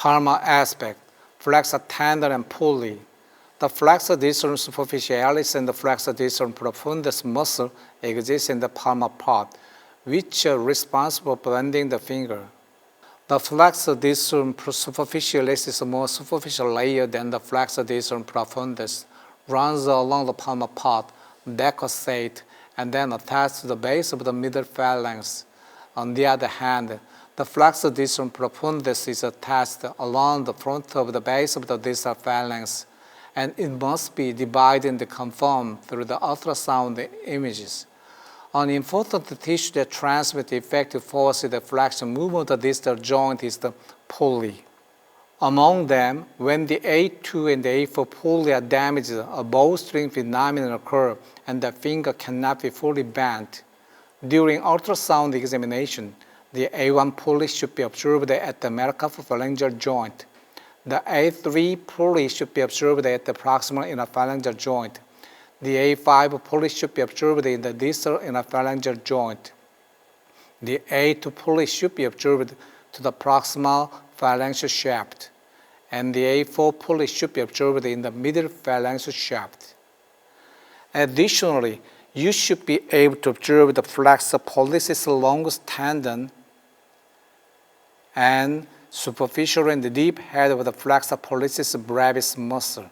Palmar aspect, flexor tendon and pulley. The flexor distal superficialis and the flexor distal profundus muscle exist in the palmar part, which are responsible for bending the finger. The flexor distal superficialis is a more superficial layer than the flexor distal profundus, runs along the palmar part, decussate, and then attached to the base of the middle phalanx. On the other hand, the flexor distal profundus is attached along the front of the base of the distal phalanx, and it must be divided and confirmed through the ultrasound images. An important tissue that transmits effective force in the flexion movement of the distal joint is the pulley. Among them, when the A2 and the A4 pulley are damaged, a bowstring phenomenon occurs and the finger cannot be fully bent. During ultrasound examination, the A1 pulley should be observed at the metatarsophalangeal joint. The A3 pulley should be observed at the proximal interphalangeal joint. The A5 pulley should be observed in the distal interphalangeal joint. The A2 pulley should be observed to the proximal phalangeal shaft, and the A4 pulley should be observed in the middle phalangeal shaft. Additionally, you should be able to observe the flexor pollicis longus tendon and superficial and deep head of the flexor pollicis brevis muscle.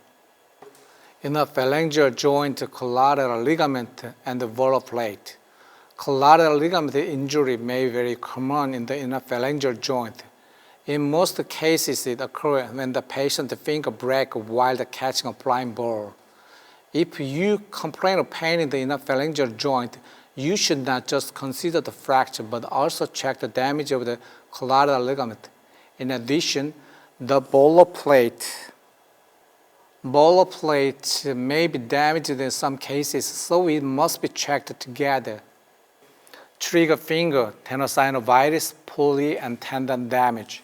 In the phalangeal joint, collateral ligament and the volar plate. Collateral ligament injury may be very common in the inner phalangeal joint. In most cases, it occurs when the patient's finger breaks while catching a flying ball. If you complain of pain in the inner phalangeal joint, you should not just consider the fracture, but also check the damage of the collateral ligament. In addition, the volar plate may be damaged in some cases, so it must be checked together. Trigger finger, tenosynovitis, pulley, and tendon damage.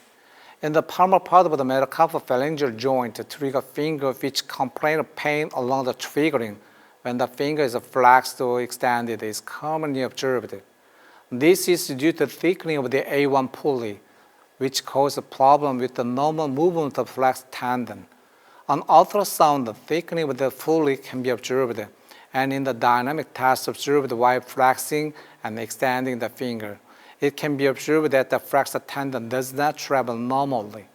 In the palmar part of the metacarpophalangeal joint, the trigger finger which complains of pain along the triggering when the finger is flexed or extended is commonly observed. This is due to thickening of the A1 pulley, which causes a problem with the normal movement of flexed tendon. On ultrasound, the thickening of the pulley can be observed, and in the dynamic test observed while flexing and extending the finger. It can be observed that the flexor tendon does not travel normally.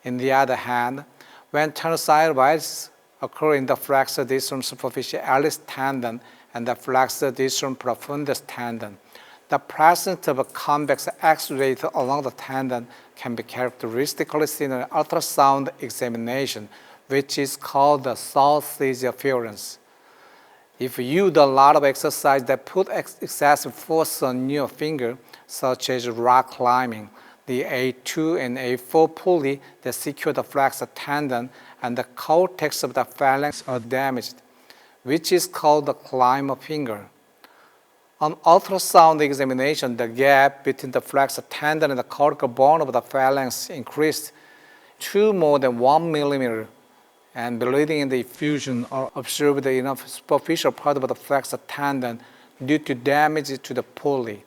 On the other hand, when tenosynovitis occurs in the flexor distal superficialis tendon and the flexor distal profundus tendon, the presence of a convex X-ray along the tendon can be characteristically seen in ultrasound examination, which is called the sausage appearance. If you do a lot of exercise that put excessive force on your finger, such as rock climbing, the A2 and A4 pulley that secure the flexor tendon and the cortex of the phalanx are damaged, which is called the climber finger. On ultrasound examination, the gap between the flexor tendon and the cortical bone of the phalanx increased to more than 1 millimeter, and bleeding in the effusion are observed in the superficial part of the flexor tendon due to damage to the pulley.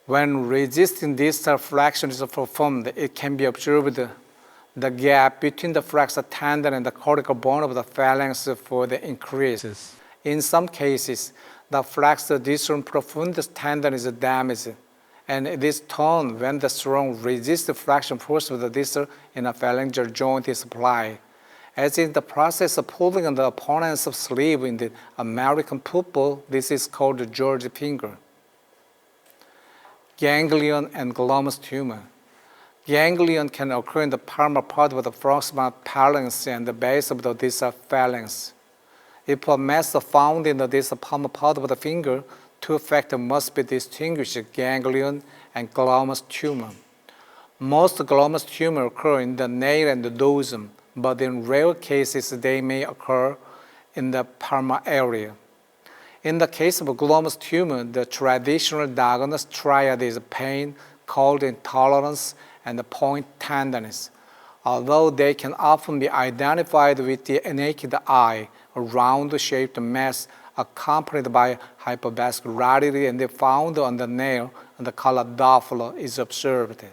When resisting distal flexion is performed, it can be observed the gap between the flexor tendon and the cortical bone of the phalanx for the increases. In some cases, the flexor distal profundus tendon is damaged, and it is torn when the strong resistive flexion force of the distal interphalangeal joint is applied. As in the process of pulling on the opponent's sleeve in the American football, this is called the George finger. Ganglion and glomus tumor. Ganglion can occur in the palmar part of the proximal phalanx and the base of the distal phalanx. If a mass is found in the distal palmar part of the finger, two factors must be distinguished: ganglion and glomus tumor. Most glomus tumors occur in the nail and the dorsum, but in rare cases they may occur in the palmar area. In the case of a glomus tumor, the traditional diagnostic triad is pain, cold intolerance, and the point tenderness. Although they can often be identified with the naked eye, a round-shaped mass accompanied by hypervascularity and found on the nail and the color Doppler is observed.